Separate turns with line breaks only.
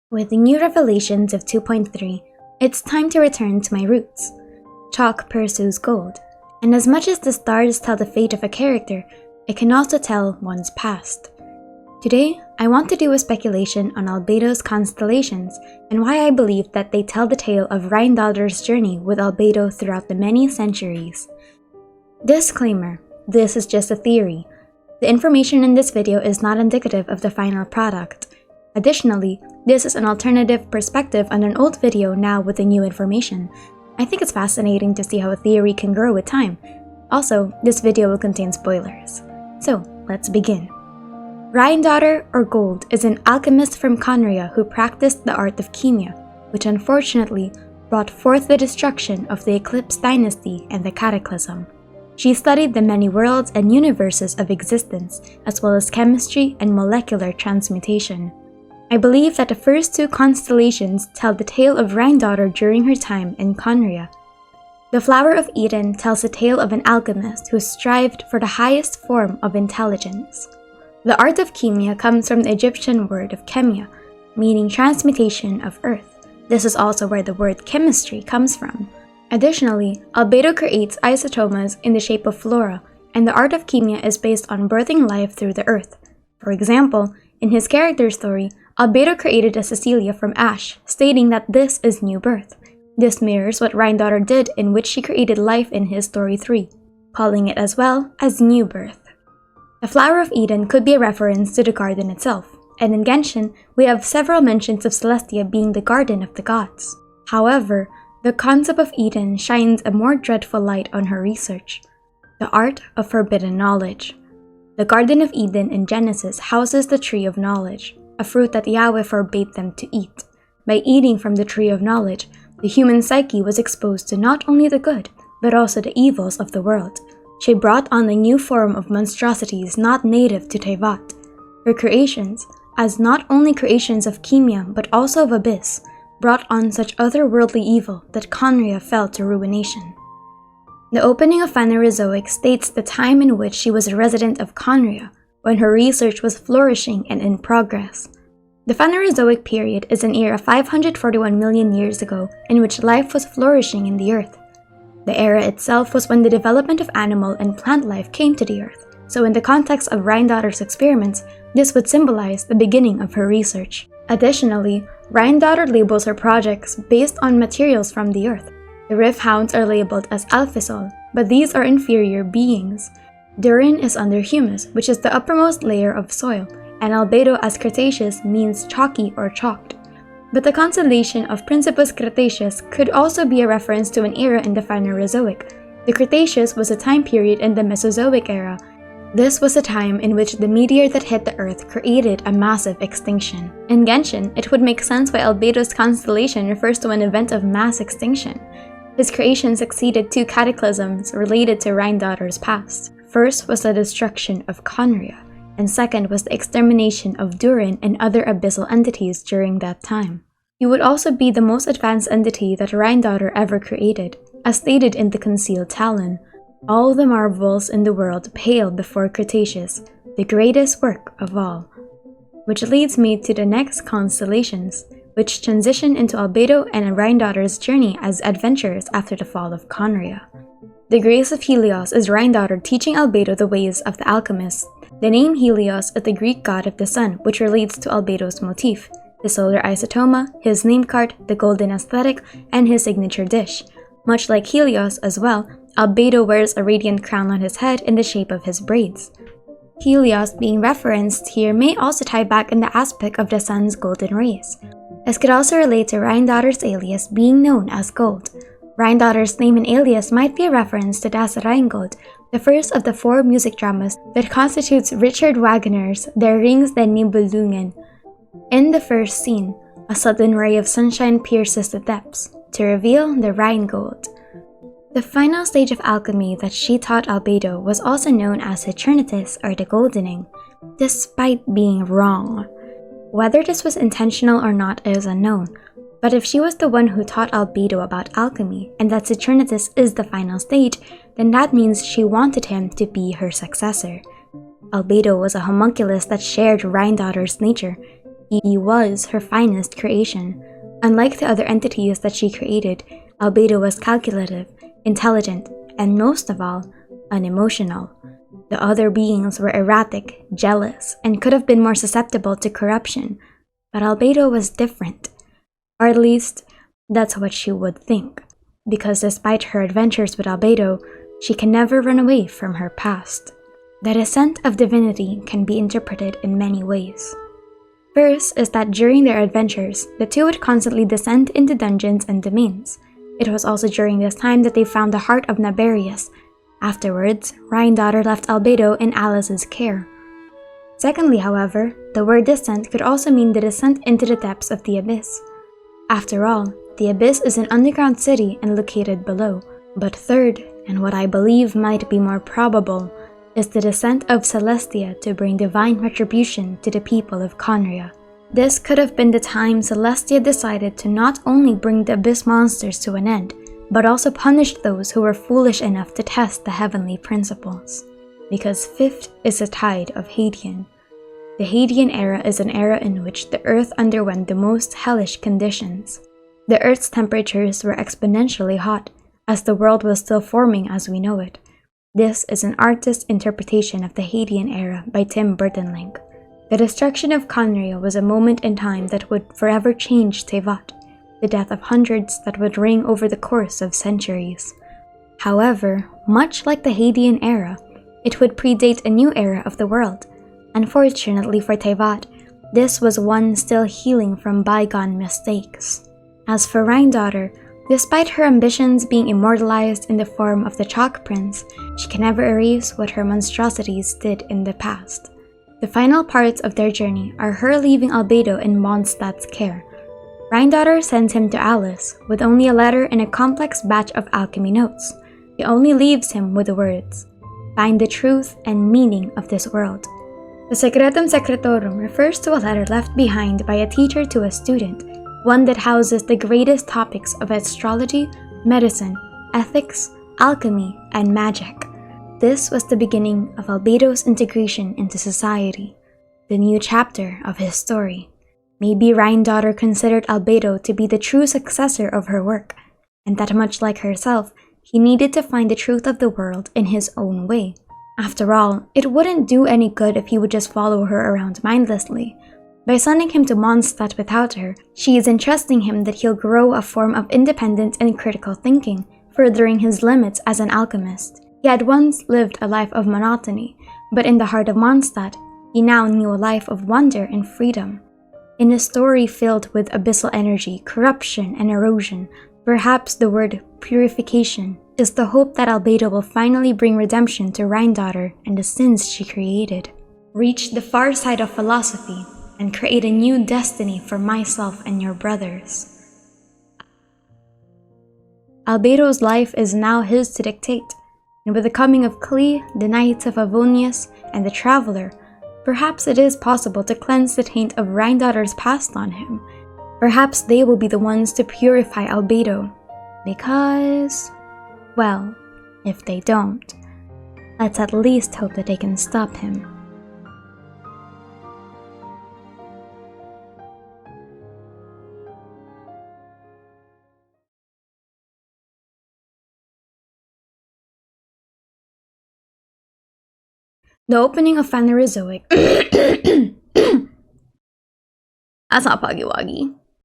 With the new revelations of 2.3, it's time to return to my roots. Chalk pursues gold, and as much as the stars tell the fate of a character, it can also tell one's past. Today, I want to do a speculation on Albedo's Constellations and why I believe that they tell the tale of rhinedottir's journey with Albedo throughout the many centuries. Disclaimer: this is just a theory. The information in this video is not indicative of the final product. Additionally, this is an alternative perspective on an old video now with the new information. I think it's fascinating to see how a theory can grow with time. Also, this video will contain spoilers. So, let's begin. Rhinedottir, or Gold, is an alchemist from Conria who practiced the art of chemia, which unfortunately brought forth the destruction of the Eclipse dynasty and the Cataclysm. She studied the many worlds and universes of existence, as well as chemistry and molecular transmutation. I believe that the first two constellations tell the tale of Rhinedottir during her time in Conria. The Flower of Eden tells the tale of an alchemist who strived for the highest form of intelligence. The art of chemia comes from the Egyptian word of chemia, meaning transmutation of earth. This is also where the word chemistry comes from. Additionally, Albedo creates isotomas in the shape of flora, and the art of chemia is based on birthing life through the earth. For example, in his character story, Albedo created a Cecilia from ash, stating that this is new birth. This mirrors what Rhinedottir did, in which she created life in his story 3, calling it as well as new birth. The Flower of Eden could be a reference to the garden itself, and in Genshin, we have several mentions of Celestia being the garden of the gods. However, the concept of Eden shines a more dreadful light on her research: the art of forbidden knowledge. The Garden of Eden in Genesis houses the Tree of Knowledge, a fruit that Yahweh forbade them to eat. By eating from the Tree of Knowledge, the human psyche was exposed to not only the good, but also the evils of the world. She brought on a new form of monstrosities not native to Teyvat. Her creations, as not only creations of chemia but also of abyss, brought on such otherworldly evil that Conria fell to ruination. The opening of Phanerozoic states the time in which she was a resident of Conria, when her research was flourishing and in progress. The Phanerozoic period is an era 541 million years ago in which life was flourishing in the earth. The era itself was when the development of animal and plant life came to the earth, so in the context of Rhinedottir's experiments, this would symbolize the beginning of her research. Additionally, Rhinedottir labels her projects based on materials from the earth. The Rift Hounds are labeled as Alphysol, but these are inferior beings. Durin is under humus, which is the uppermost layer of soil, and Albedo as Cretaceous means chalky or chalked. But the constellation of Principus Cretaceous could also be a reference to an era in the Phanerozoic. The Cretaceous was a time period in the Mesozoic era. This was a time in which the meteor that hit the earth created a massive extinction. In Genshin, it would make sense why Albedo's constellation refers to an event of mass extinction. His creation succeeded two cataclysms related to Rhinedottir's past. First was the destruction of Conria, and second was the extermination of Durin and other abyssal entities during that time. He would also be the most advanced entity that Rhinedottir ever created, as stated in the Concealed Talon. All the marvels in the world pale before Cretaceous, the greatest work of all. Which leads me to the next constellations, which transition into Albedo and Rhinedottir's journey as adventurers after the fall of Conria. The Grace of Helios is Rhinedottir teaching Albedo the ways of the alchemists. The name Helios is the Greek god of the sun, which relates to Albedo's motif: the solar isotoma, his name card, the golden aesthetic, and his signature dish. Much like Helios as well, Albedo wears a radiant crown on his head in the shape of his braids. Helios being referenced here may also tie back in the aspect of the sun's golden rays. This could also relate to Rhinedottir's alias being known as Gold. Rhinedottir's name and alias might be a reference to Das Rheingold, the first of the 4 music dramas that constitutes Richard Wagner's Der Rings der Nibelungen. In the first scene, a sudden ray of sunshine pierces the depths to reveal the Rheingold. The final stage of alchemy that she taught Albedo was also known as Eternitas, or the Goldening, despite being wrong. Whether this was intentional or not is unknown, but if she was the one who taught Albedo about alchemy, and that Eternitas is the final stage, then that means she wanted him to be her successor. Albedo was a homunculus that shared Rhinedottir's nature. He was her finest creation. Unlike the other entities that she created, Albedo was calculative, intelligent, and most of all, unemotional. The other beings were erratic, jealous, and could have been more susceptible to corruption, but Albedo was different. Or at least, that's what she would think, because despite her adventures with Albedo, she can never run away from her past. The Descent of Divinity can be interpreted in many ways. First is that during their adventures, the two would constantly descend into dungeons and domains. It was also during this time that they found the heart of Naberius. Afterwards, rhinedottir left Albedo in Alice's care. Secondly, however, the word descent could also mean the descent into the depths of the abyss. After all, the abyss is an underground city and located below. But third, and what I believe might be more probable, is the descent of Celestia to bring divine retribution to the people of Conria. This could have been the time Celestia decided to not only bring the abyss monsters to an end, but also punish those who were foolish enough to test the heavenly principles. Because fifth is the Tide of Haitian. The Haitian era is an era in which the Earth underwent the most hellish conditions. The Earth's temperatures were exponentially hot, as the world was still forming as we know it. This is an artist's interpretation of the Haitian era by Tim Burtonlink. The destruction of Conria was a moment in time that would forever change Tevat, the death of hundreds that would ring over the course of centuries. However, much like the Haitian era, it would predate a new era of the world. Unfortunately for Tevat, this was one still healing from bygone mistakes. As for rhinedottir, despite her ambitions being immortalized in the form of the Chalk Prince, she can never erase what her monstrosities did in the past. The final parts of their journey are her leaving Albedo in Mondstadt's care. Rhinedottir sends him to Alice with only a letter and a complex batch of alchemy notes. She only leaves him with the words, "Find the truth and meaning of this world." The Secretam Secretary refers to a letter left behind by a teacher to a student, one that houses the greatest topics of astrology, medicine, ethics, alchemy, and magic. This was the beginning of Albedo's integration into society, the new chapter of his story. Maybe rhinedottir considered Albedo to be the true successor of her work, and that much like herself, he needed to find the truth of the world in his own way. After all, it wouldn't do any good if he would just follow her around mindlessly. By sending him to Mondstadt without her, she is entrusting him that he'll grow a form of independent and critical thinking, furthering his limits as an alchemist. He had once lived a life of monotony, but in the heart of Mondstadt, he now knew a life of wonder and freedom. In a story filled with abyssal energy, corruption, and erosion, perhaps the word purification is the hope that Albedo will finally bring redemption to rhinedottir and the sins she created. Reach the far side of philosophy and create a new destiny for myself and your brothers. Albedo's life is now his to dictate, and with the coming of Klee, the Knights of Avonius, and the Traveler, perhaps it is possible to cleanse the taint of rhinedottir's past on him. Perhaps they will be the ones to purify Albedo, because, well, if they don't, let's at least hope that they can stop him. The opening of Phanerozoic. That's not Poggy Woggy.